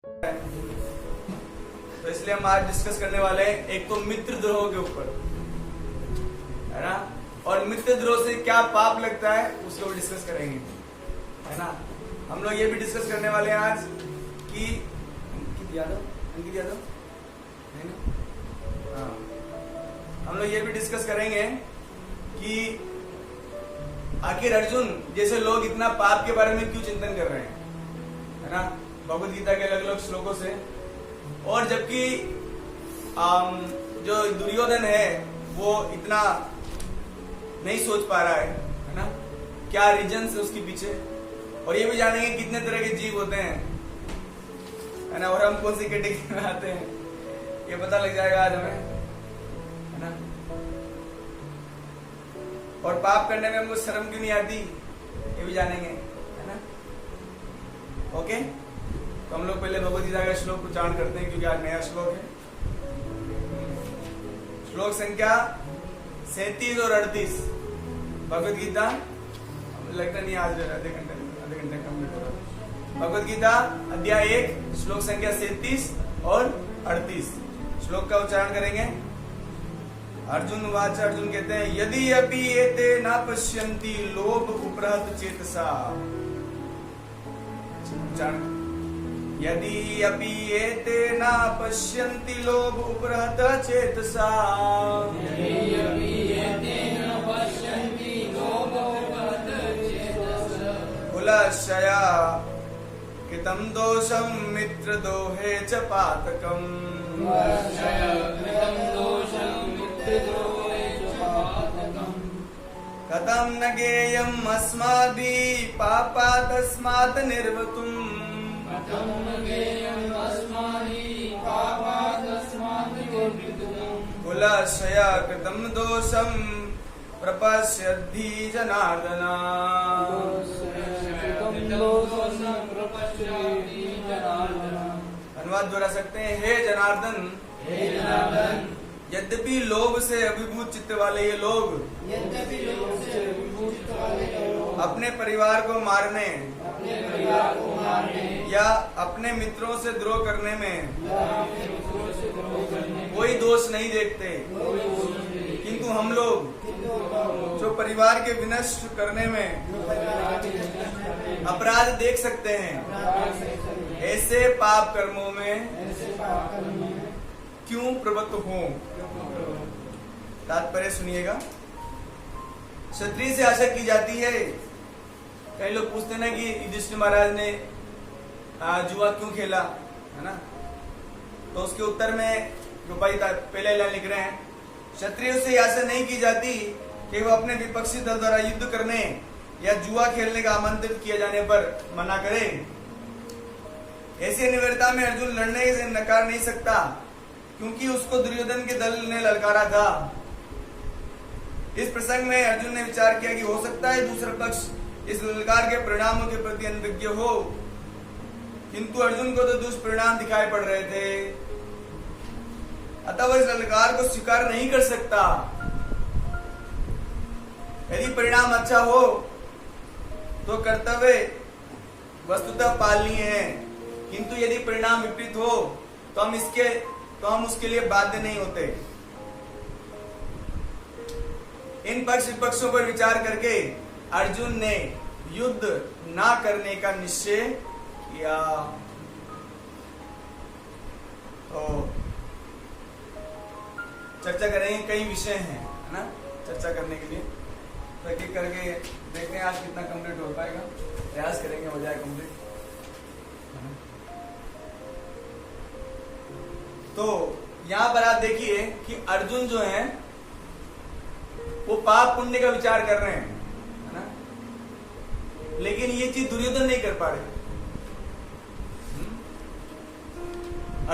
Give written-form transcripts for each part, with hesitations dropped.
तो इसलिए हम आज डिस्कस करने वाले हैं एक तो मित्रद्रोह के ऊपर, है ना, और मित्रद्रोह से क्या पाप लगता है उसके ऊपर डिस्कस करेंगे, है ना। हम लोग ये भी डिस्कस करने वाले हैं आज कि अंकित यादव है ना, हाँ, हम लोग ये भी डिस्कस करेंगे कि आखिर अर्जुन जैसे लोग इतना पाप के बारे में क्यों चिंतन कर रहे हैं, है ना, भगवद गीता के अलग अलग श्लोकों से। और जबकि जो दुर्योधन है वो इतना नहीं सोच पा रहा है ना, क्या रीजन है उसके पीछे, और ये भी जानेंगे कितने तरह के जीव होते हैं, है ना, और हम कौन सी कैटेगरी में आते हैं ये पता लग जाएगा आज हमें, है ना। और पाप करने में हमको शर्म क्यों नहीं आती ये भी जानेंगे, है ना। ओके, तो हम लोग पहले भगवद गीता का श्लोक उच्चारण करते हैं क्योंकि आज नया श्लोक है। श्लोक संख्या 37 और 38 भगवद गीता, लगता नहीं आज आधे घंटे कम्प्लीट होगा। भगवद गीता अध्याय 1 श्लोक संख्या 37 और 38 श्लोक का उच्चारण करेंगे। अर्जुन वाच, अर्जुन कहते हैं यदि अपि एते न पश्यन्ति लोभ उपरहत चेतसा, यदि अपि एते न पश्यन्ति लोभ उपरहत चेतसा, कुलशया कृतं दोषं मित्रद्रोहे च पातकम्, कथं न ज्ञेयम् अस्माभिः पापादस्मात् निर्वृतुम्, कुलशया कृतं दोषं प्रपश्यद्धि जनार्दन। अनुवाद दोहरा सकते हैं, हे जनार्दन, यद्यपि लोभ से अभिभूत चित्त वाले ये लोग अपने परिवार को मारने या अपने मित्रों से द्रोह करने में कोई दोष नहीं देखते, किंतु हम लोग जो परिवार के विनष्ट करने में अपराध देख सकते हैं, ऐसे पाप कर्मों में क्यों प्रवृत्त हो। तात्पर्य सुनिएगा। क्षत्रिय से आशा की जाती है, कई लोग पूछते ना कि युधिष्ठिर महाराज ने जुआ क्यों खेला, है ना, तो उसके उत्तर में जो भाई पहले लाइन लिख रहे हैं, क्षत्रियों से आशा नहीं की जाती कि वो अपने विपक्षी दल द्वारा युद्ध करने या जुआ खेलने का आमंत्रित किए जाने पर मना करे। ऐसी अनिवार्यता में अर्जुन लड़ने से नकार नहीं सकता, क्योंकि उसको दुर्योधन के दल ने ललकारा था। इस प्रसंग में अर्जुन ने विचार किया कि हो सकता है दूसरा पक्ष इस ललकार के परिणामों के प्रति अनभिज्ञ हो, किंतु अर्जुन को तो दुष्परिणाम दिखाई पड़ रहे थे, अतः वह इस ललकार को स्वीकार नहीं कर सकता। यदि परिणाम अच्छा हो तो कर्तव्य वस्तुतः पालनीय है, किंतु यदि परिणाम विपरीत हो तो हम उसके लिए बाध्य नहीं होते। इन पक्ष विपक्षों पर विचार करके अर्जुन ने युद्ध ना करने का निश्चय किया। तो चर्चा करेंगे, कई विषय हैं, है ना, चर्चा करने के लिए। तो एक एक करके देखते हैं आज कितना कंप्लीट हो पाएगा, प्रयास करेंगे हो जाए कंप्लीट। तो यहाँ पर आप देखिए कि अर्जुन जो है वो पाप पुण्य का विचार कर रहे हैं, है ना, लेकिन ये चीज दुर्योधन नहीं कर पा रहे।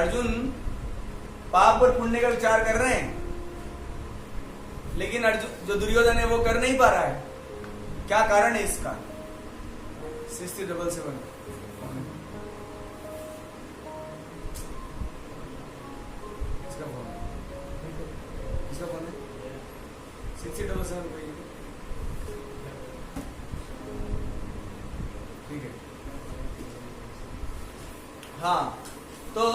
अर्जुन पाप और पुण्य का विचार कर रहे हैं, लेकिन अर्जुन जो दुर्योधन है वो कर नहीं पा रहा है। क्या कारण है इसका? 6077 इसका फोन है 6077 कोई, ठीक है। हाँ, तो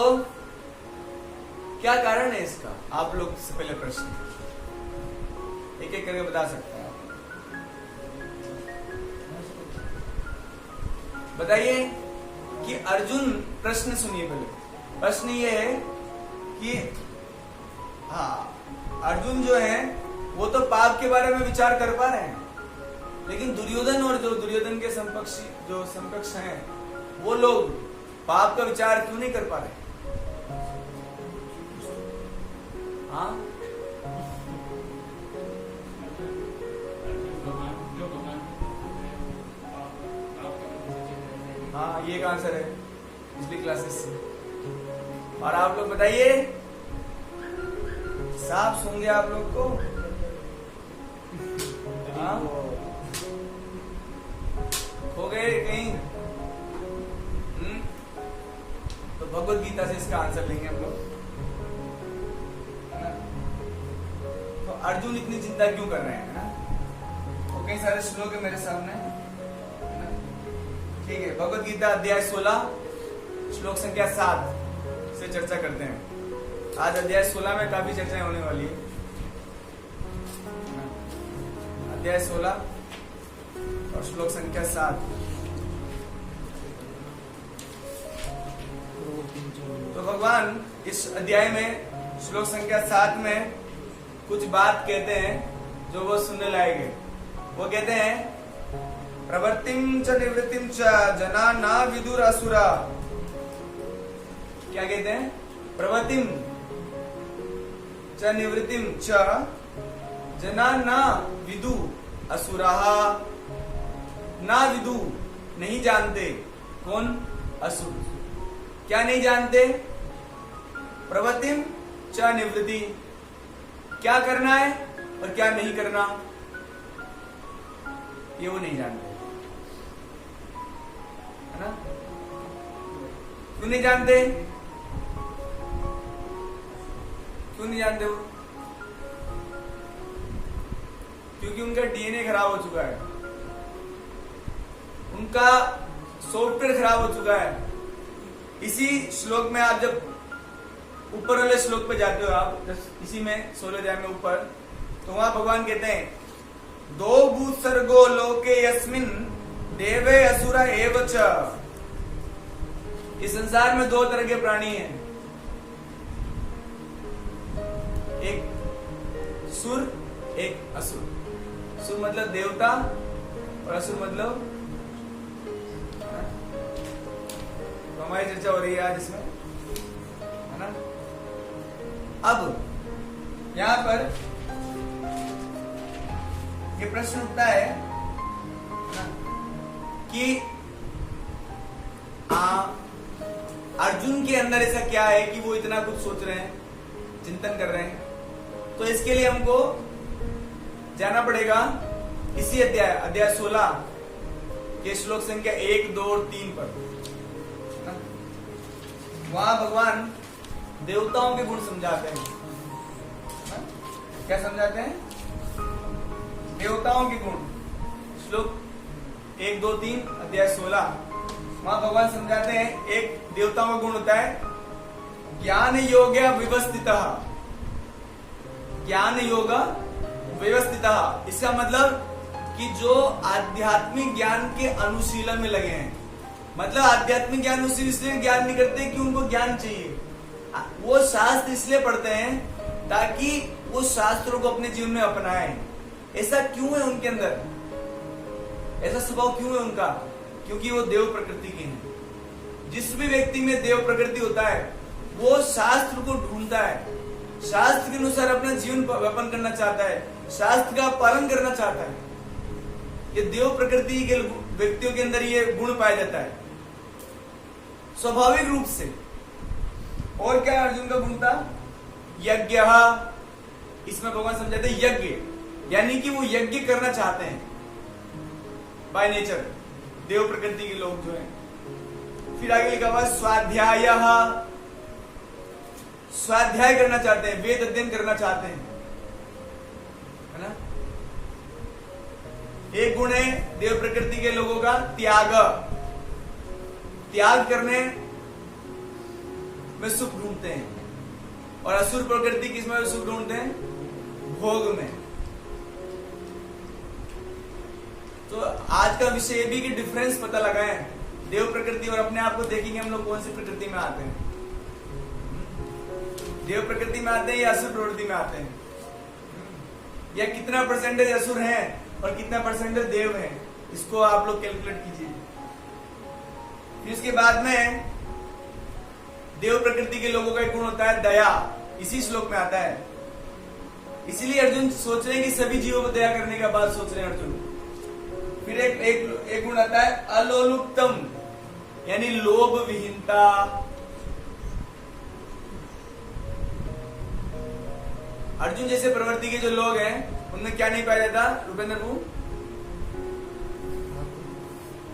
क्या कारण है इसका? आप लोग से पहले प्रश्न एक एक करके बता सकते हैं। बताइए कि अर्जुन, प्रश्न सुनिए पहले। प्रश्न ये है कि हाँ, अर्जुन जो है वो तो पाप के बारे में विचार कर पा रहे हैं, लेकिन दुर्योधन और जो दुर्योधन के समकक्ष हैं वो लोग पाप का विचार क्यों नहीं कर पा रहे? हाँ, हाँ, ये एक आंसर है पिछली क्लासेस से। और आप लोग बताइए, साफ सुन आप लोग को? हाँ, हो गए कहीं? तो भगवत गीता से इसका आंसर लेंगे हम लोग। तो अर्जुन इतनी चिंता क्यों कर रहे हैं ना? तो कई सारे श्लोक है मेरे सामने, ठीक है। भगवत गीता अध्याय 16 श्लोक संख्या 7 से चर्चा करते हैं। आज अध्याय 16 में काफी चर्चाएं होने वाली है। अध्याय 16 और श्लोक संख्या 7। तो भगवान इस अध्याय में श्लोक संख्या 7 में कुछ बात कहते हैं जो वो सुनने लायक है। वो कहते हैं, प्रवृत्तिम च निवृत्तिम च जना न विदुर असुरा। क्या कहते हैं? प्रवृत्तिम च निवृत्तिम च जना न विदु असुरा। ना विदु, नहीं जानते। कौन? असुर। क्या नहीं जानते? प्रवृत्तिम च निवृत्ति, क्या करना है और क्या नहीं करना, ये वो नहीं जानते, है ना? क्यों नहीं जानते? क्यों नहीं जानते वो? क्योंकि उनका डीएनए खराब हो चुका है, उनका सॉफ्टवेयर खराब हो चुका है। इसी श्लोक में आप जब ऊपर वाले श्लोक पे जाते हो, आप इसी में 16 अध्याय में ऊपर, तो वहां भगवान कहते हैं, दो भूत सर्गो लोके यस्मिन देवे असुरा एव च। इस संसार में 2 तरह के प्राणी हैं, एक सुर, एक असुर। सुर मतलब देवता और असुर मतलब, तो हमारी चर्चा हो रही है आज इसमें, है ना? अब यहां पर ये प्रश्न उठता है कि अर्जुन के अंदर ऐसा क्या है कि वो इतना कुछ सोच रहे हैं, चिंतन कर रहे हैं। तो इसके लिए हमको जाना पड़ेगा इसी अध्याय 16 के श्लोक संख्या 1, 2 और 3 पर। वहां भगवान देवताओं के गुण समझाते हैं। क्या समझाते हैं? देवताओं के गुण। श्लोक 1, 2, 3 अध्याय 16, वहां भगवान समझाते हैं, एक देवताओं का गुण होता है ज्ञान योग व्यवस्थितः। ज्ञान योग व्यवस्थितः, इसका मतलब कि जो आध्यात्मिक ज्ञान के अनुशीलन में लगे हैं। मतलब आध्यात्मिक ज्ञान उसी इसलिए ज्ञान नहीं करते कि उनको ज्ञान चाहिए, वो शास्त्र इसलिए पढ़ते हैं ताकि वो शास्त्रों को अपने जीवन में अपनाएं। ऐसा क्यों है उनके अंदर? ऐसा स्वभाव क्यों है उनका? क्योंकि वो देव प्रकृति के हैं। जिस भी व्यक्ति में देव प्रकृति होता है वो शास्त्र को ढूंढता है, शास्त्र के अनुसार अपना जीवन व्यापन करना चाहता है, शास्त्र का पालन करना चाहता है। ये देव प्रकृति के व्यक्तियों के अंदर ये गुण पाया जाता है स्वाभाविक रूप से। और क्या अर्जुन का गुण था? यज्ञ। इसमें भगवान समझाते हैं यज्ञ, यानी कि वो यज्ञ करना चाहते हैं बाय नेचर, देव प्रकृति के लोग जो हैं। फिर आगे लिखा हुआ स्वाध्याय, स्वाध्याय करना चाहते हैं, वेद अध्ययन करना चाहते हैं, है ना? एक गुण है देव प्रकृति के लोगों का त्याग। त्याग करने में सुख ढूंढते हैं, और असुर प्रकृति किस में सुख ढूंढते हैं? भोग में। तो आज का विषय ये भी कि डिफरेंस पता लगाएं देव प्रकृति और अपने आप को देखेंगे हम लोग कौन सी प्रकृति में आते हैं, देव प्रकृति में आते हैं या असुर प्रवृत्ति में आते हैं, या कितना परसेंटेज असुर है और कितना परसेंटेज देव है, इसको आप लोग कैलकुलेट कीजिए। फिर इसके बाद में देव प्रकृति के लोगों का एक गुण होता है दया, इसी श्लोक में आता है। इसीलिए अर्जुन सोच रहे हैं कि सभी जीवों को दया करने का बात सोच रहे हैं अर्जुन। फिर एक गुण आता है अलोलुप्तम, यानी लोभ विहीनता। अर्जुन जैसे प्रवृत्ति के जो लोग हैं उनमें क्या नहीं पाया जाता रुपेंद्र बू?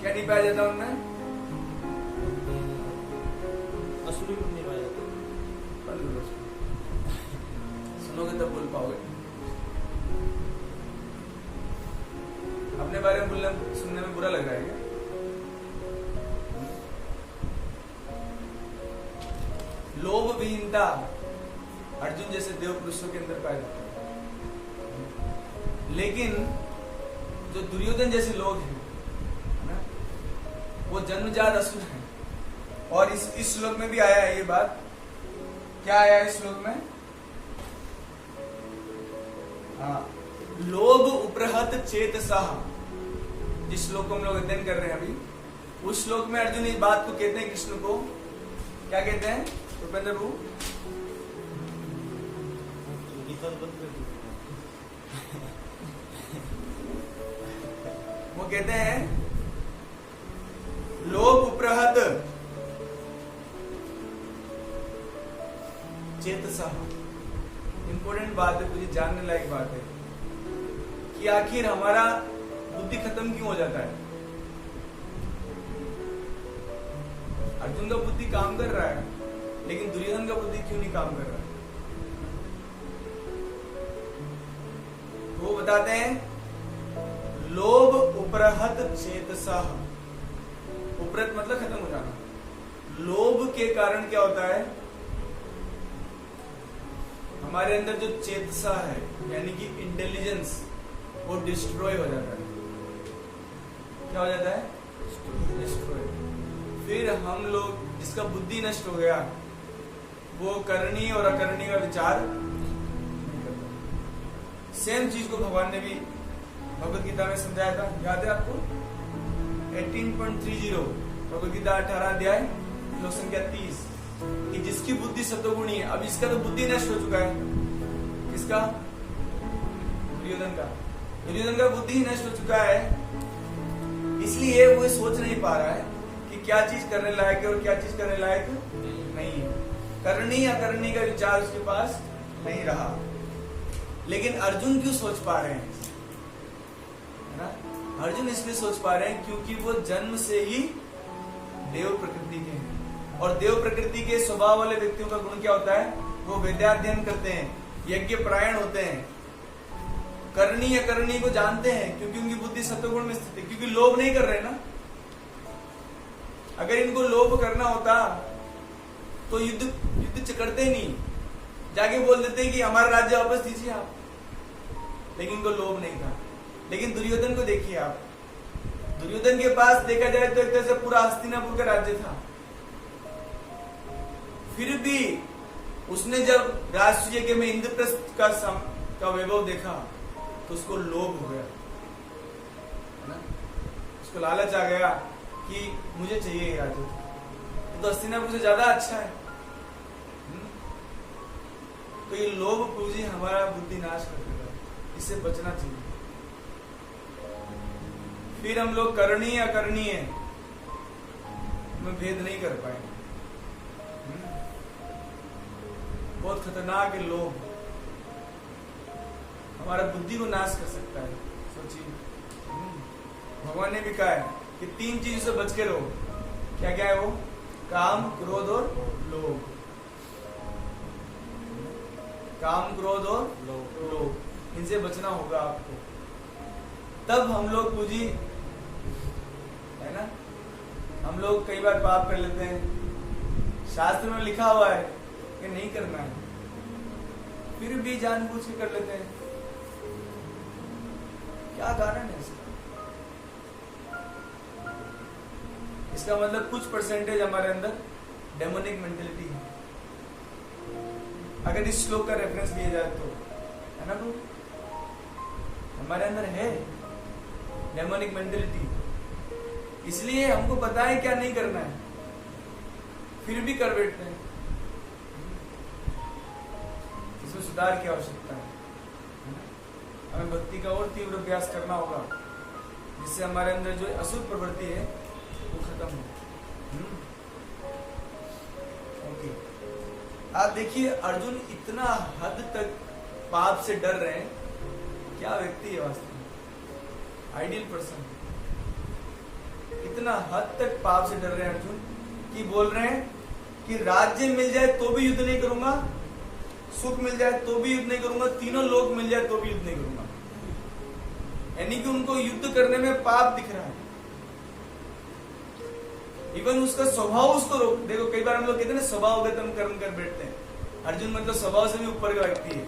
क्या नहीं पाया जाता उनमें? असुरी गुण नहीं पाया जाता। सुनोगे तब बोल पाओगे। अपने बारे में बोलने सुनने में बुरा लग रहा है क्या? लोभ विहीनता अर्जुन जैसे देव पुरुषों के अंदर पाया जाता है। लेकिन जो दुर्योधन जैसे लोग हैं ना, वो जन्मजात असुर हैं। और इस श्लोक में भी आया है ये बात। क्या आया है इस श्लोक में? हाँ, लोभ उपरहत चेतसः, जिस श्लोक को हम लोग अध्ययन कर रहे हैं अभी, उस श्लोक में अर्जुन इस बात को कहते हैं कृष्ण को। क्या कहते हैं रुपेंद्र बू? वो कहते हैं लोभ उपरहत चेतसः। इंपॉर्टेंट बात है, मुझे जानने लायक बात है कि आखिर हमारा बुद्धि खत्म क्यों हो जाता है। अर्जुन का बुद्धि काम कर रहा है, लेकिन दुर्योधन का बुद्धि क्यों नहीं काम कर रहा है? वो बताते हैं लोभ उपरहत चेतसः। उपरत मतलब खत्म हो जाना। लोभ के कारण क्या होता है? हमारे अंदर जो चेतसा है यानी कि इंटेलिजेंस, वो डिस्ट्रॉय हो जाता है। क्या हो जाता है? डिस्ट्रॉय। फिर हम लोग, जिसका बुद्धि नष्ट हो गया, वो करनी और अकरनी का विचार नहीं करता। सेम चीज को भगवान ने भी भगवत गीता में समझाया था, याद है आपको? 18.30 भगवत गीता 18 अध्याय श्लोक संख्या 30, कि जिसकी बुद्धि सत्वगुणी है। अब इसका तो बुद्धि नष्ट हो चुका है। किसका? दुर्योधन का। दुर्योधन का बुद्धि नष्ट हो चुका है, इसलिए वो सोच नहीं पा रहा है कि क्या चीज करने लायक है और क्या चीज करने लायक नहीं है। करनी या करनी का विचार उसके पास नहीं रहा। लेकिन अर्जुन क्यों सोच पा रहे हैं? है ना? अर्जुन इसलिए सोच पा रहे हैं क्योंकि वो जन्म से ही देव प्रकृति के हैं। और देव प्रकृति के स्वभाव वाले व्यक्तियों का गुण क्या होता है? वो वेदाध्ययन करते हैं, यज्ञ परायण होते हैं, करनी या करनी को जानते हैं, क्योंकि उनकी बुद्धि सत्वगुण में स्थित है। क्योंकि लोभ नहीं कर रहे ना। अगर इनको लोभ करना होता तो युद्ध करते नहीं, जाके बोल देते कि हमारा राज्य वापस दीजिए आप। लेकिन इनको लोभ नहीं था। लेकिन दुर्योधन को देखिए आप, दुर्योधन के पास देखा जाए तो एक तरह से पूरा हस्तिनापुर का राज्य था। फिर भी उसने जब राष्ट्रीय यज्ञ में इंद्रप्रस्थ का वैभव देखा तो उसको लोभ हो गया, है ना? उसको लालच आ गया कि मुझे चाहिए ये राज्य, तो हस्तिनापुर से ज्यादा अच्छा है। तो ये लोभ पूंजी हमारा बुद्धि नाश कर देता है, इससे बचना चाहिए। फिर हम लोग करनी या करनी है में भेद नहीं कर पाएंगे। बहुत खतरनाक है लोभ, हमारा बुद्धि को नाश कर सकता है। सोचिए, भगवान ने भी कहा है कि 3 चीजों से बच के रहो। क्या क्या है वो? काम, क्रोध और लोभ। काम, क्रोध और लोभ, इनसे बचना होगा आपको। तब हम लोग पूजी, है ना? हम लोग कई बार पाप कर लेते हैं, शास्त्र में लिखा हुआ है कि नहीं करना है, फिर भी जानबूझ के कर लेते हैं। क्या कारण है इसका? इसका मतलब कुछ परसेंटेज हमारे अंदर डेमोनिक मेंटेलिटी है। अगर इस श्लोक का रेफरेंस लिया जाए तो, है ना ब्रो, हमारे अंदर है डेमोनिक मेंटेलिटी। इसलिए हमको पता है क्या नहीं करना है, फिर भी कर बैठते हैं। इसमें सुधार की आवश्यकता है ना? हमें भक्ति का और तीव्र अभ्यास करना होगा, जिससे हमारे अंदर जो असुर प्रवृत्ति है वो खत्म हो। ओके, आप देखिए अर्जुन इतना हद तक पाप से डर रहे हैं। क्या व्यक्ति है वास्तव में, आइडियल पर्सन। इतना हद तक पाप से डर रहे हैं अर्जुन कि बोल रहे हैं कि राज्य मिल जाए तो भी युद्ध नहीं करूंगा, सुख मिल जाए तो भी युद्ध नहीं करूंगा, तीनों लोग मिल जाए तो भी युद्ध नहीं करूंगा। यानी कि उनको युद्ध करने में पाप दिख रहा है। इवन उसका स्वभाव उसको रोक। देखो कई बार हम लोग कहते हैं ना स्वभावगत हम कर्म कर बैठते हैं। अर्जुन मतलब स्वभाव से भी ऊपर का व्यक्ति है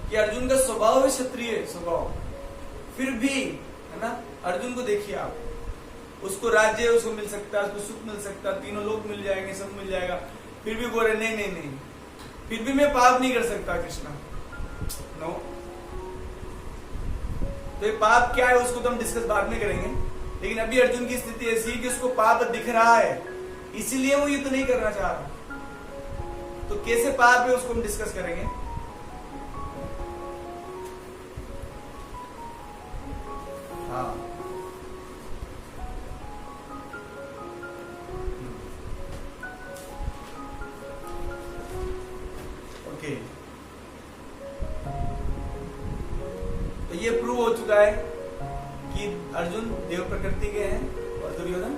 कि अर्जुन का स्वभाव है क्षत्रिय स्वभाव, फिर भी है ना। अर्जुन को देखिए आप, उसको राज्य उसको मिल सकता है, उसको सुख मिल सकता है, तीनों लोग मिल जाएंगे, सब मिल जाएगा, फिर भी बोल रहे नहीं नहीं नहीं, फिर भी मैं पाप नहीं कर सकता कृष्णा। नो, तो ये पाप क्या है उसको तो हम डिस्कस बाद में करेंगे, लेकिन अभी अर्जुन की स्थिति ऐसी है कि उसको पाप दिख रहा है, इसीलिए वो युद्ध नहीं करना चाह रहा। तो कैसे पाप है उसको हम डिस्कस करेंगे। हाँ, ओके, तो ये प्रूव हो चुका है कि अर्जुन देव प्रकृति के हैं और दुर्योधन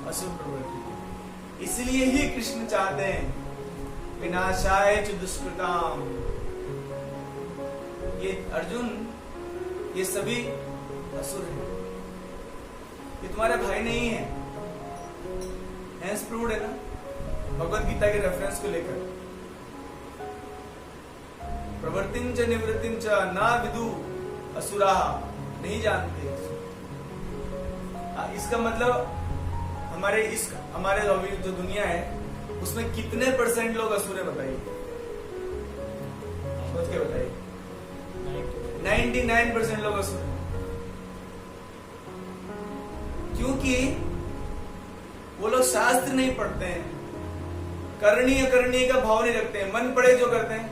असुर प्रवृत्ति के। इसलिए ही कृष्ण चाहते हैं विनाशाय च दुष्कृताम। ये अर्जुन, ये सभी असुर हैं, ये तुम्हारे भाई नहीं है। हेंस प्रूव्ड है ना भगवत गीता के रेफरेंस को लेकर। प्रवृत्तिं च निवृत्तिं च न विदु असुरा, नहीं जानते। इसका मतलब हमारे जो दुनिया है उसमें कितने परसेंट लोग असुर है बताइए, सोच के बताइए। 99% लोग असुर हैं, क्योंकि वो लोग शास्त्र नहीं पढ़ते हैं, करणीय अकरणीय का भाव नहीं रखते हैं, मन पड़े जो करते हैं,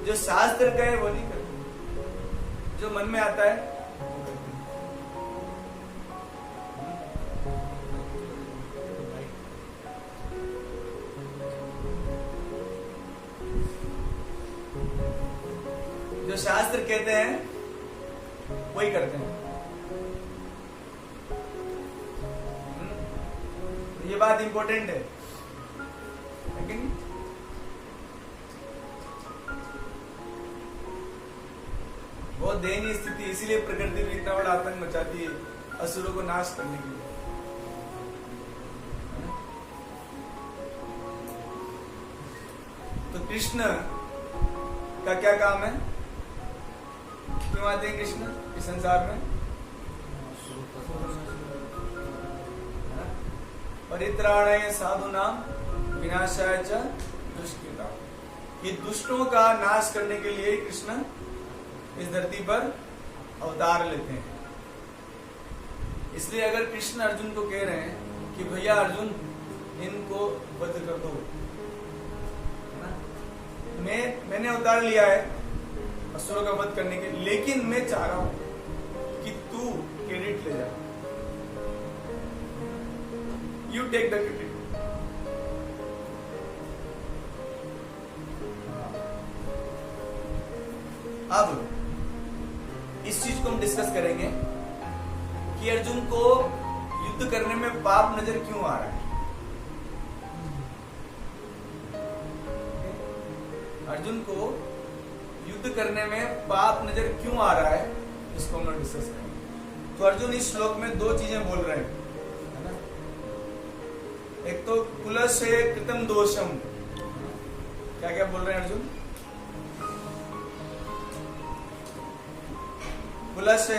जो शास्त्र कहे वो नहीं करते, जो मन में आता है वो करते हैं। जो शास्त्र कहते हैं वही करते हैं। ये बात इंपॉर्टेंट है, लेकिन बहुत दयनीय स्थिति। इसीलिए प्रकृति में इतना बड़ा आतंक मचाती है असुरों को नाश करने के लिए। तो कृष्ण का क्या काम है, क्यों आते हैं कृष्ण इस संसार में? परित्राणाय साधूनां विनाशाय च दुष्कृतां। ये दुष्टों का नाश करने के लिए कृष्ण इस धरती पर अवतार लेते हैं। इसलिए अगर कृष्ण अर्जुन को कह रहे हैं कि भैया अर्जुन इनको वध कर दो, मैंने अवतार लिया है असुरों का वध करने के, लेकिन मैं चाह रहा हूं कि तू क्रेडिट ले जा, यू टेक द क्रेडिट। अब इस चीज को हम डिस्कस करेंगे कि अर्जुन को युद्ध करने में पाप नजर क्यों आ रहा है। अर्जुन को युद्ध करने में पाप नजर क्यों आ रहा है, इसको हम लोग डिस्कस करेंगे। तो अर्जुन इस श्लोक में दो चीजें बोल रहे हैं, है ना। एक तो कुलस्य कृतम दोषम, क्या क्या बोल रहे हैं अर्जुन? कुलस्य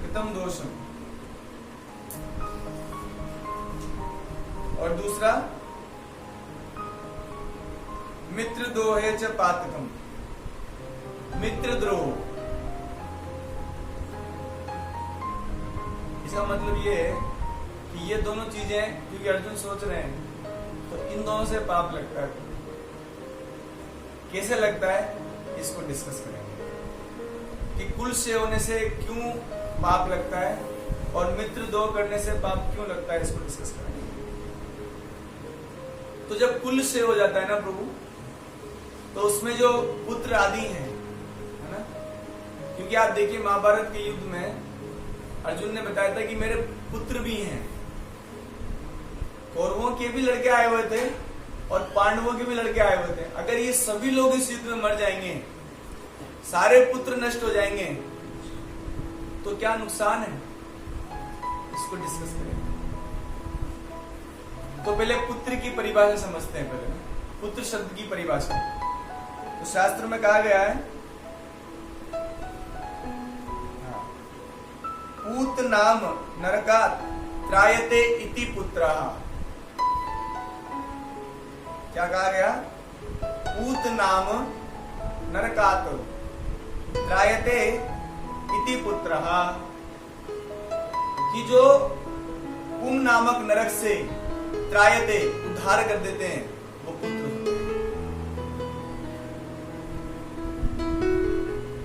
कृतम दोषम, और दूसरा मित्रद्रोहे च पातकम, मित्रद्रोह। इसका मतलब ये है कि ये दोनों चीजें, क्योंकि अर्जुन सोच रहे हैं, तो इन दोनों से पाप लगता है। कैसे लगता है इसको डिस्कस करेंगे कि कुल से होने से क्यों पाप लगता है और मित्रद्रोह करने से पाप क्यों लगता है, इसको डिस्कस करेंगे। तो जब कुल से हो जाता है ना प्रभु, तो उसमें जो पुत्र आदि हैं, है ना, क्योंकि आप देखिए महाभारत के युद्ध में अर्जुन ने बताया था कि मेरे पुत्र भी हैं। कौरवों के भी लड़के आए हुए थे और पांडवों के भी लड़के आए हुए थे। अगर ये सभी लोग इस युद्ध में मर जाएंगे, सारे पुत्र नष्ट हो जाएंगे, तो क्या नुकसान है, इसको डिस्कस करेंगे। तो पहले पुत्र की परिभाषा समझते हैं। पहले पुत्र शब्द की परिभाषा, तो शास्त्र में कहा गया है, पूत नाम नरकात् त्रायते इति पुत्रः। क्या कहा गया? पूत नाम नरकात् त्रायते इति पुत्रः, कि जो पुम नामक नरक से त्रायते उद्धार कर देते हैं, वो पुत्र होते हैं।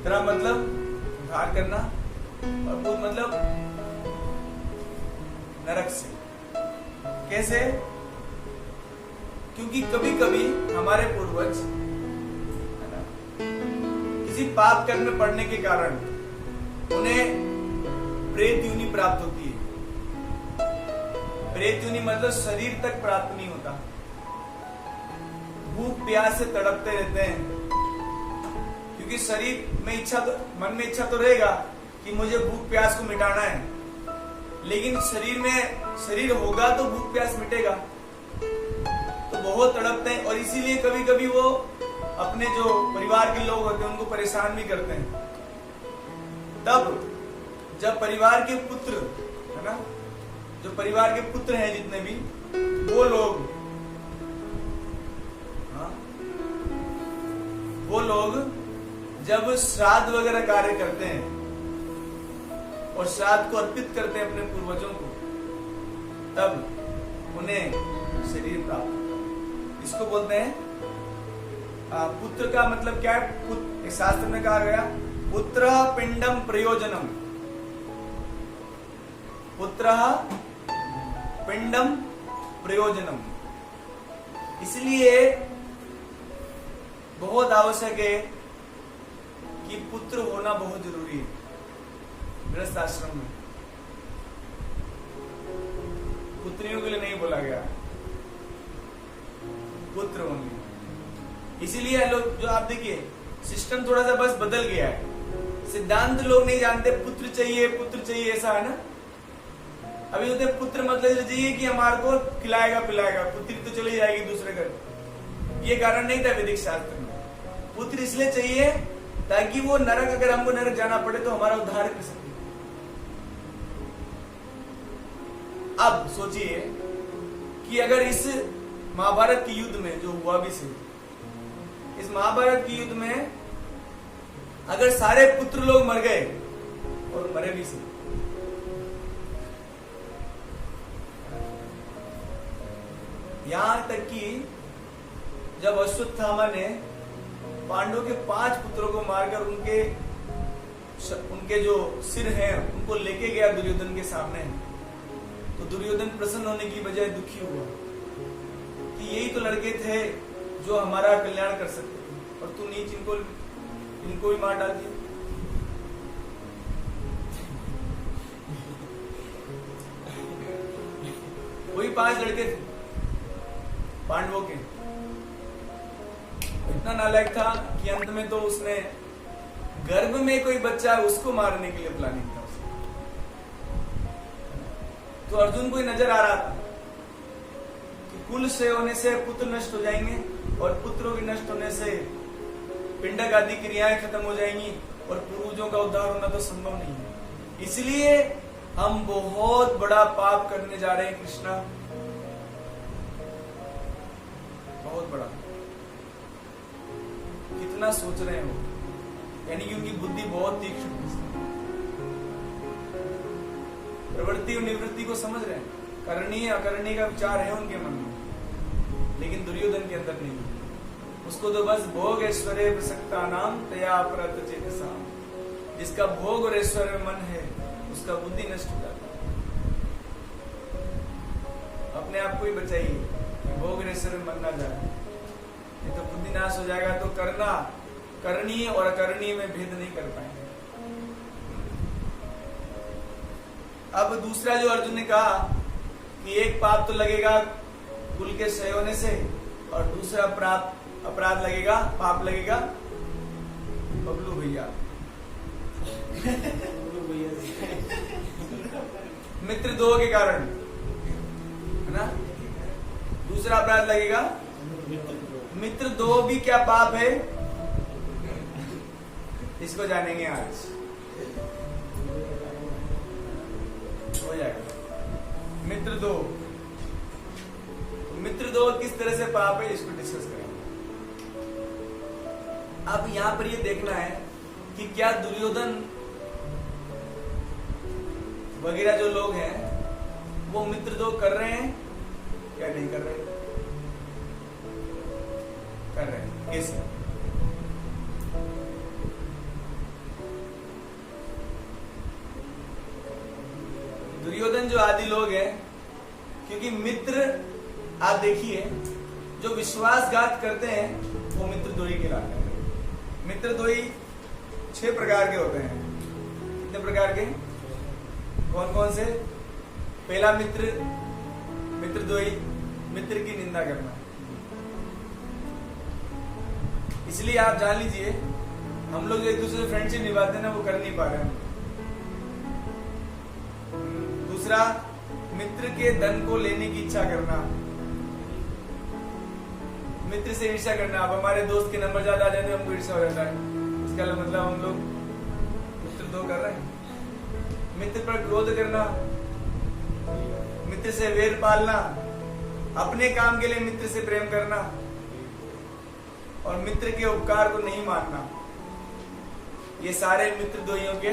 तेरा मतलब उद्धार करना, और पुत्र मतलब नरक से। कैसे? क्योंकि कभी कभी हमारे पूर्वज, है ना, किसी पाप कर्म में पड़ने के कारण उन्हें प्रेत योनि प्राप्त होती है। प्रेत योनि मतलब शरीर तक प्राप्त नहीं होता, भूख प्यास से तड़पते रहते हैं। क्योंकि शरीर में इच्छा तो, मन में इच्छा तो रहेगा कि मुझे भूख प्यास को मिटाना है, लेकिन शरीर होगा तो भूख प्यास मिटेगा, तो बहुत तड़पते हैं। और इसीलिए कभी कभी वो अपने जो परिवार के लोग होते हैं उनको परेशान भी करते हैं। तब जब परिवार के पुत्र, है ना, जो परिवार के पुत्र हैं जितने भी, वो लोग, हाँ, वो लोग जब श्राद्ध वगैरह कार्य करते हैं और श्राद्ध को अर्पित करते हैं अपने पूर्वजों को, तब उन्हें शरीर प्राप्त, इसको बोलते हैं पुत्र। का मतलब क्या है? शास्त्र में कहा गया, पुत्र पिंडम प्रयोजनम, पुत्र पिंडम प्रयोजनम। इसलिए बहुत आवश्यक है कि पुत्र होना बहुत जरूरी है। गृहस्थ आश्रम में पुत्रियों के लिए नहीं बोला गया, पुत्र होंगे। इसीलिए लोग, जो आप देखिए सिस्टम थोड़ा सा बस बदल गया है। सिद्धांत लोग नहीं जानते, पुत्र चाहिए, ऐसा है ना। अभी होते पुत्र मतलब चाहिए कि हमारे को खिलाएगा पिलाएगा, पुत्री तो चली जाएगी दूसरे घर। ये कारण नहीं था वैदिक शास्त्र में। पुत्र इसलिए चाहिए ताकि वो नरक, अगर हमको नरक जाना पड़े तो हमारा उद्धार कर सके। अब सोचिए कि अगर इस महाभारत के युद्ध में जो हुआ भी सही, इस महाभारत के युद्ध में अगर सारे पुत्र लोग मर गए और मरे भी सही, यहां तक कि जब अश्वत्थामा ने पांडवों के 5 पुत्रों को मारकर उनके जो सिर हैं उनको लेके गया दुर्योधन के सामने, तो दुर्योधन प्रसन्न होने की बजाय दुखी हुआ कि यही तो लड़के थे जो हमारा कल्याण कर सकते थे, और तू नीच इनको भी मार डाल दिया। वही 5 लड़के थे पांडवों के। इतना नालायक था कि अंत में तो उसने गर्भ में कोई बच्चा है उसको मारने के लिए प्लानिंग था उसका। तो अर्जुन को ही नजर आ रहा था कि कुल क्षय होने से पुत्र नष्ट हो जाएंगे और पुत्रों के नष्ट होने से पिंडक आदि क्रियाएं खत्म हो जाएंगी और पूर्वजों का उद्धार होना तो संभव नहीं है। इसलिए हम बहुत बड़ा पाप करने जा रहे हैं कृष्णा, बहुत बड़ा। कितना सोच रहे हो, यानी कि उनकी बुद्धि बहुत तीक्ष्ण है, प्रवृत्ति और निवृत्ति को समझ रहे हैं, करनीय अकरणीय का विचार है उनके मन में, लेकिन दुर्योधन के अंदर नहीं। उसको तो बस भोग ऐश्वर्य प्रसक्ता नाम तया अपरत चेतसा, जिसका भोग और ऐश्वर्य में मन है उसका बुद्धि नष्ट हो जाता है। अपने आप को ही बचाइए कि भोग और ऐश्वर्य में मन ना जाए, नहीं तो बुद्धि नाश हो जाएगा। तो करना, करणीय और अकरणीय में भेद नहीं कर पाएंगे। अब दूसरा जो अर्जुन ने कहा कि एक पाप तो लगेगा कुल के क्षय होने से और दूसरा अपराध लगेगा, पाप लगेगा बबलू भैया मित्र दो के कारण, है ना। दूसरा अपराध लगेगा मित्र दो भी क्या पाप है, इसको जानेंगे आज, हो जाएगा। मित्र दो किस तरह से पाप है इसको डिस्कस करेंगे। अब यहां पर ये देखना है कि क्या दुर्योधन वगैरह जो लोग हैं वो मित्र दो कर रहे हैं या नहीं कर रहे? कर रहे हैं। कैसे? दुर्योधन जो आदि लोग हैं, क्योंकि मित्र आप देखिए जो विश्वासघात करते हैं वो मित्रद्रोही कहलाते हैं। मित्रद्रोही 6 प्रकार के होते हैं। कितने प्रकार के? कौन कौन से? पहला मित्रद्रोही मित्र की निंदा करना। इसलिए आप जान लीजिए हम लोग एक दूसरे से फ्रेंडशिप निभाते हैं ना, वो कर नहीं पा रहे हैं। दूसरा, मित्र के धन को लेने की इच्छा करना, मित्र से ईर्ष्या करना। अब हमारे दोस्त के नंबर ज्यादा आ जाते हैं हमको ईर्ष्या हो जाता है, इसका मतलब हम लोग मित्र दो कर रहे हैं। मित्र पर क्रोध करना, मित्र से वैर पालना, अपने काम के लिए मित्र से प्रेम करना और मित्र के उपकार को नहीं मानना, ये सारे मित्रद्रोहियों के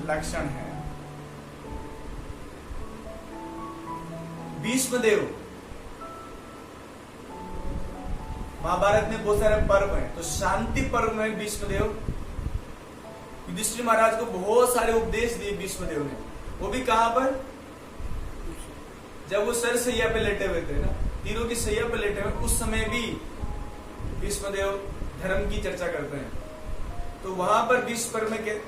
लक्षण हैं। भीष्मदेव, महाभारत में बहुत सारे पर्व हैं, तो शांति पर्व में भीष्मदेव युधिष्ठिर महाराज को बहुत सारे उपदेश दिए भीष्मदेव ने। वो भी कहां पर? जब वो सरसैया पे लेटे हुए थे ना, तीरों की सैया पे लेटे हुए, उस समय भी भीष्मदेव धर्म की चर्चा करते हैं। तो वहां पर भीष्म पर्व में,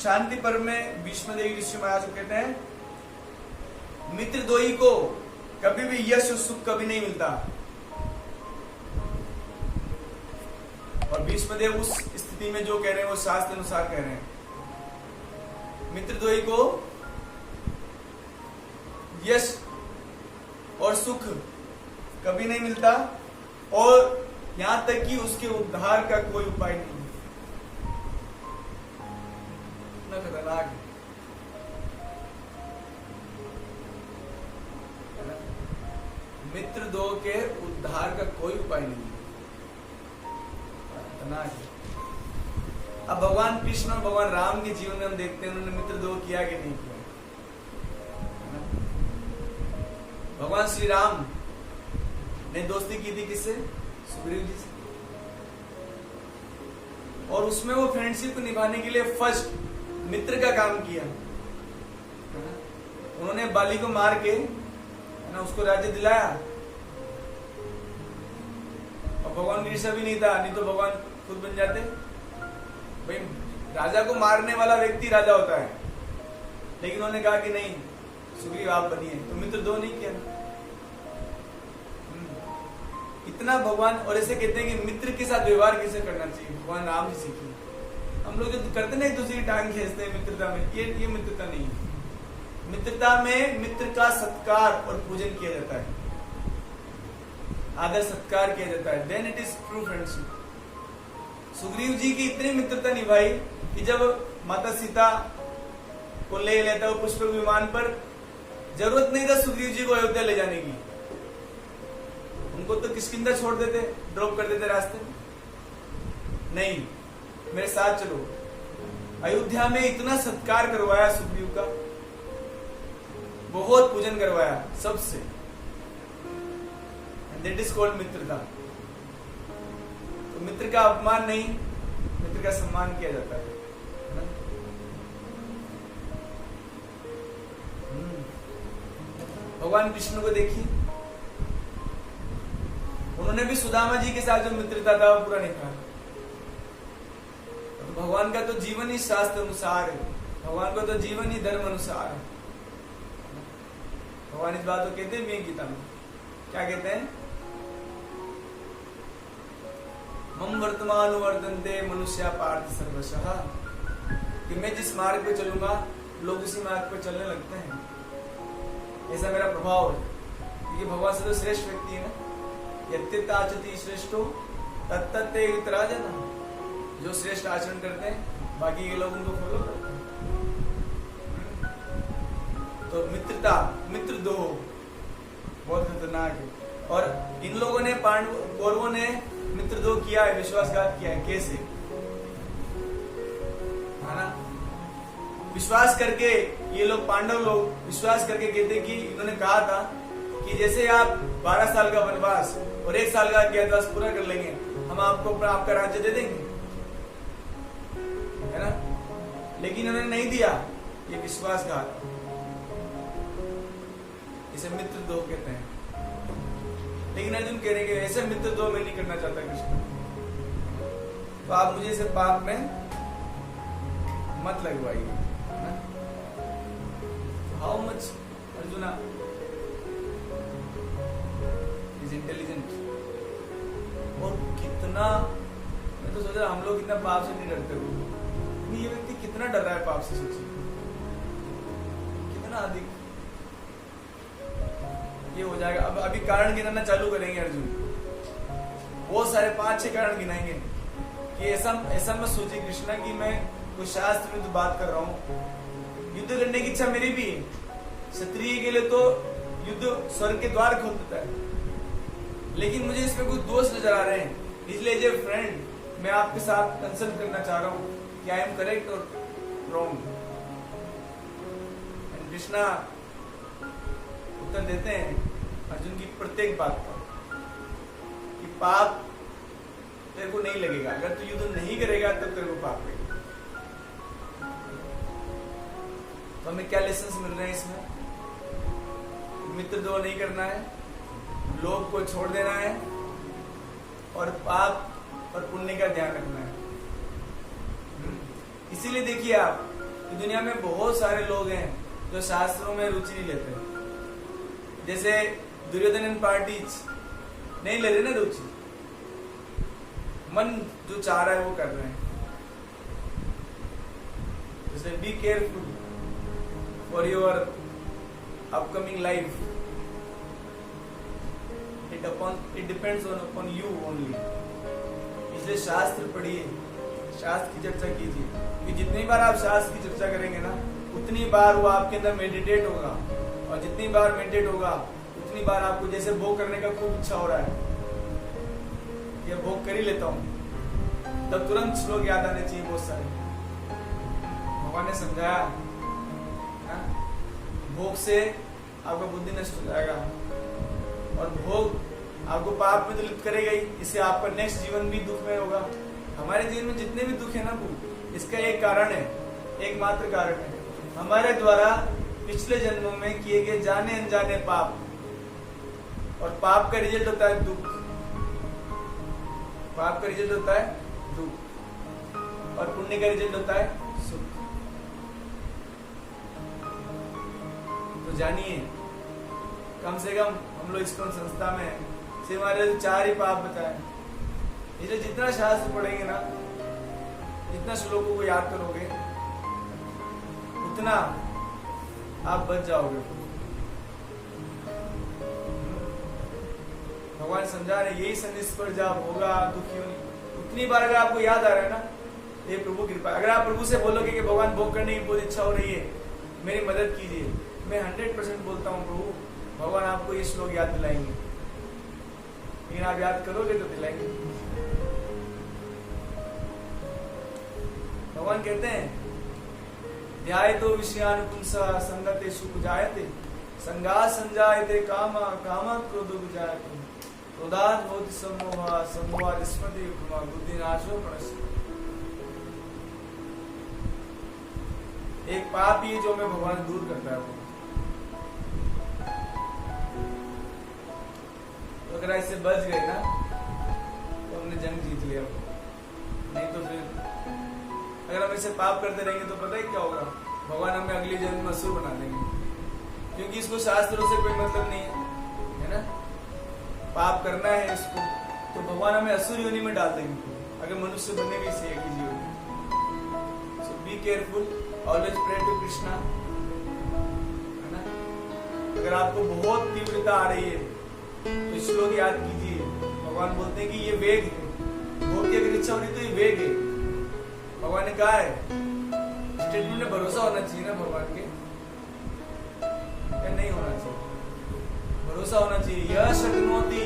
शांति पर्व में भीष्मदेव युधिष्ठिर महाराज को कहते हैं मित्रद्रोही को कभी भी यश और सुख कभी नहीं मिलता। और भीष्मदेव उस स्थिति में जो कह रहे हैं वो शास्त्र अनुसार कह रहे हैं। मित्रद्रोही को यश और सुख कभी नहीं मिलता और यहां तक कि उसके उद्धार का कोई उपाय नहीं। इतना खतरनाक है। मित्र दो के उद्धार का कोई उपाय नहीं। अब भगवान कृष्ण और भगवान राम के जीवन में हम देखते हैं उन्होंने मित्र दो किया कि नहीं किया। भगवान श्री राम ने दोस्ती की थी किससे? सुग्रीव जी से। और उसमें वो फ्रेंडशिप को निभाने के लिए फर्स्ट मित्र का काम किया। उन्होंने बाली को मार के ना उसको राज्य दिलाया। और भगवान की ईर्ष्या भी नहीं था, नहीं तो भगवान खुद बन जाते। भाई राजा को मारने वाला व्यक्ति राजा होता है, लेकिन उन्होंने कहा कि नहीं सुग्रीव आप बनिए, तो मित्र दो नहीं किया। इतना भगवान, और ऐसे कहते हैं कि मित्र के साथ व्यवहार कैसे करना चाहिए भगवान राम जी सीखे। हम लोग जो करते ना एक दूसरे की टांग खींचते हैं मित्रता में, ये मित्रता नहीं है। मित्रता में मित्र का सत्कार और पूजन किया जाता है, आदर सत्कार किया जाता है, then it is true friendship. Sugriva ji की इतनी मित्रता निभाई कि जब माता सीता को ले लेता वो पुष्पक विमान पर, जरूरत नहीं था सुग्रीव जी को अयोध्या ले जाने की, उनको तो किष्किंधा छोड़ देते, ड्रॉप कर देते रास्ते में। नहीं, मेरे साथ चलो। अयोध्या में इतना सत्कार करवाया सुग्रीव का, बहुत पूजन करवाया सबसे, दैट इज कॉल्ड मित्रता। तो मित्र का अपमान नहीं, मित्र का सम्मान किया जाता है। भगवान कृष्ण को देखिए, उन्होंने भी सुदामा जी के साथ जो मित्रता था वो पूरा निभाया। तो भगवान का तो जीवन ही शास्त्र अनुसार है, भगवान का तो जीवन ही धर्म अनुसार है। भगवान इस बात को कहते हैं गीता में, क्या कहते हैं? मम वर्तमान वर्तन्ते मनुष्य पार्थ सर्वशः, कि मैं जिस मार्ग पे चलूंगा लोग उसी मार्ग पे चलने लगते हैं, ऐसा मेरा प्रभाव है। क्योंकि भगवान से तो श्रेष्ठ व्यक्ति है ना, यत्तिताचति श्रेष्ठो तत्तते वितराजन, जो श्रेष्ठ आचरण करते हैं बाकी के लोग उनको फॉलो करते हैं। तो मित्रता, मित्र दो बहुत खतरनाक है। और इन लोगों ने कौरवों ने मित्रद्रोह किया है, विश्वासघात किया है। कैसे? है ना, विश्वास करके ये लोग, पांडव लोग विश्वास करके कहते कि इन्होंने कहा था कि जैसे आप 12 साल का वनवास और 1 साल का अज्ञातवास पूरा कर लेंगे, हम आपको आपका राज्य दे देंगे, है ना। लेकिन उन्होंने नहीं दिया, ये विश्वासघात, इसे मित्रद्रोह कहते हैं। लेकिन अर्जुन कह रहे हैं ऐसे मित्रद्रोह मैं नहीं करना चाहता कृष्ण, तो आप मुझे इसे पाप में मत लगवाइए। How much Arjuna is intelligent, और कितना, मैं तो सोच रहा हम लोग इतना पाप से नहीं डरते हो, ये व्यक्ति कितना डर रहा है पाप से, सोचिए कितना अधिक ये हो जाएगा। अब अभी कारण गिनाना चालू करेंगे अर्जुन, बहुत सारे 5-6 कारण गिनाएंगे कि ऐसा मत सोचिए कृष्णा कि मैं कोई शास्त्र में तो बात कर रहा हूँ। युद्ध करने की इच्छा मेरी भी है, क्षत्रिय के लिए तो युद्ध स्वर्ग के द्वार खोल देता है, लेकिन मुझे इसमें कुछ दोष नजर आ रहे हैं, इसलिए जो फ्रेंड मैं आपके साथ कंसल्ट करना चाह रहा हूँ कि आई एम करेक्ट और रॉन्ग। कृष्णा उत्तर देते हैं अर्जुन की प्रत्येक बात पर कि पाप तेरे को नहीं लगेगा, अगर तू युद्ध नहीं करेगा तो तेरे को पाप लगेगा। तो हमें क्या लेसन्स मिल रहे हैं इसमें? मित्रद्रोह नहीं करना है, लोभ को छोड़ देना है, और पाप और पुण्य का ध्यान रखना है। इसीलिए देखिए आप, दुनिया में बहुत सारे लोग हैं जो शास्त्रों में रुचि नहीं लेते, जैसे दुर्योधन एंड पार्टीज नहीं ले रहे ना रुचि, मन जो चाह रहा है वो कर रहे हैं। जैसे be careful for your upcoming life, it depends upon you only. इसलिए शास्त्र पढ़िए, शास्त्र की चर्चा कीजिए, कि जितनी बार आप शास्त्र की चर्चा करेंगे ना उतनी बार वो आपके अंदर मेडिटेट होगा, और जितनी बार मेडिटेट होगा उतनी बार आपको, जैसे भोग करने का खूब इच्छा हो रहा है, ये भोग कर ही लेता हूँ, तब तुरंत श्लोक याद आने चाहिए बहुत सारे। भगवान ने समझाया भोग से आपका बुद्धि नष्ट हो जाएगा, और भोग आपको पाप में तो लिप्त करेगा ही, इससे आपका नेक्स्ट जीवन भी दुख में होगा। हमारे जीवन में जितने भी दुख है ना, इसका एक कारण है, एकमात्र कारण है, हमारे द्वारा पिछले जन्मों में किए गए जाने अनजाने पाप, और पाप का रिजल्ट होता है दुख, पाप का रिजल्ट होता है दुख, और पुण्य का रिजल्ट होता है सुख। तो जानिए, कम से कम हम लोग इस्कॉन संस्था में से हमारे 4 ही पाप बताए, इसलिए जितना शास्त्र पढ़ेंगे ना, जितना श्लोकों को याद करोगे, उतना आप बच जाओगे। भगवान समझा रहे यही सनिष्फल जाप होगा दुखी होने। उतनी बार अगर आपको याद आ रहा है ना, ये प्रभु कृपा। अगर आप प्रभु से बोलोगे कि भगवान भोग करने की बहुत इच्छा हो रही है, मेरी मदद कीजिए, मैं 100% बोलता हूँ प्रभु भगवान आपको ये श्लोक याद दिलाएंगे। लेकिन आप याद करोगे तो दिलाएंगे। भगवान कहते हैं ध्यायतो विषयानुपुंसा संगतेषु जायते संगात् संजायते कामा कामा क्रोधो जायते क्रोधात् भवति सम्मोहः सम्मोहात् स्मृति विभ्रमः बुद्धिनाशो प्रणश्यति। एक पाप ही जो हमें भगवान दूर करता है वो। तो अगर ऐसे बच गए ना तो हमने जंग जीत लिया। नहीं तो फिर अगर हम ऐसे पाप करते रहेंगे तो पता है क्या होगा, भगवान हमें अगली जन्म में असुर बना देंगे। क्योंकि इसको शास्त्रों से कोई मतलब नहीं है ना, पाप करना है इसको तो भगवान हमें असुर योनि में डाल देंगे अगर मनुष्य बनने भी सही की जीवन। So be careful, always pray to Krishna, है ना। अगर आपको बहुत तीव्रता आ रही है तो श्लोक याद कीजिए। भगवान बोलते हैं कि ये वेग है, भोग की अगर इच्छा हो रही तो ये वेग है। भगवान ने कहा है, स्टेटमेंट में भरोसा होना चाहिए ना भगवान के, या नहीं होना चाहिए? भरोसा होना चाहिए। यह शक्नोति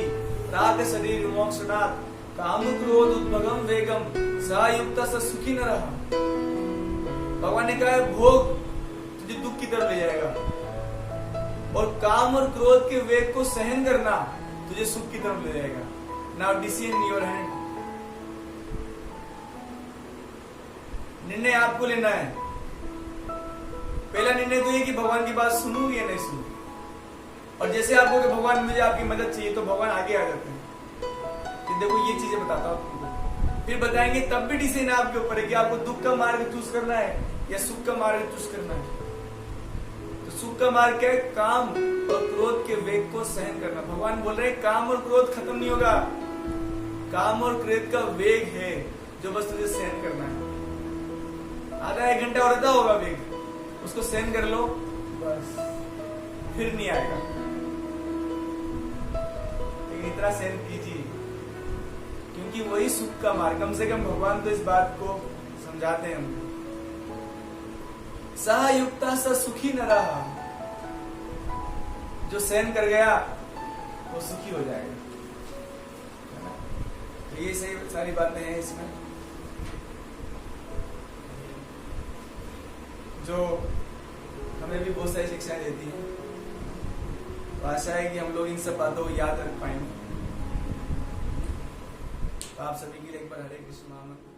राग शरीर मोक्षणात् काम क्रोध उद्भगम वेगम सा युक्त स सुखी न रहा। भगवान ने कहा है भोग तुझे दुख की तरफ ले जाएगा और काम और क्रोध के वेग को सहन करना तुझे सुख की तरफ ले जाएगा। Now decision in your hand. निर्णय आपको लेना है। पहला निर्णय तो ये कि भगवान की बात सुनूंगी या नहीं सुनूं। और जैसे आपको कि भगवान मुझे आपकी मदद चाहिए तो भगवान आगे आ जाते हैं कि देखो ये चीजें बताता हूं तुमको। फिर बताएंगे तब भी डिसीजन आपके ऊपर है कि आपको दुख का मार्ग चूज करना है या सुख का मार्ग चूज करना है। तो सुख का मार्ग क्या है? काम और क्रोध के वेग को सहन करना। भगवान बोल रहे हैं काम और क्रोध खत्म नहीं होगा, काम और क्रोध का वेग है जो बस तुझे सहन करना है। आधा एक घंटा और रहता होगा वेग, उसको सहन कर लो बस, फिर नहीं आएगा। लेकिन इतना सहन कीजिए क्योंकि वही सुख का मार्ग। कम से कम भगवान तो इस बात को समझाते हैं हमको। सह युक्ता स सुखी न रहा, जो सहन कर गया वो सुखी हो जाएगा। तो ये सही सारी बातें हैं इसमें जो हमें भी बहुत सारी शिक्षाएं देती हैं। तो आशा है कि हम लोग इन सब बातों को याद रख पाएंगे। तो आप सभी के लिए एक बार हरे कृष्ण महामंत्र।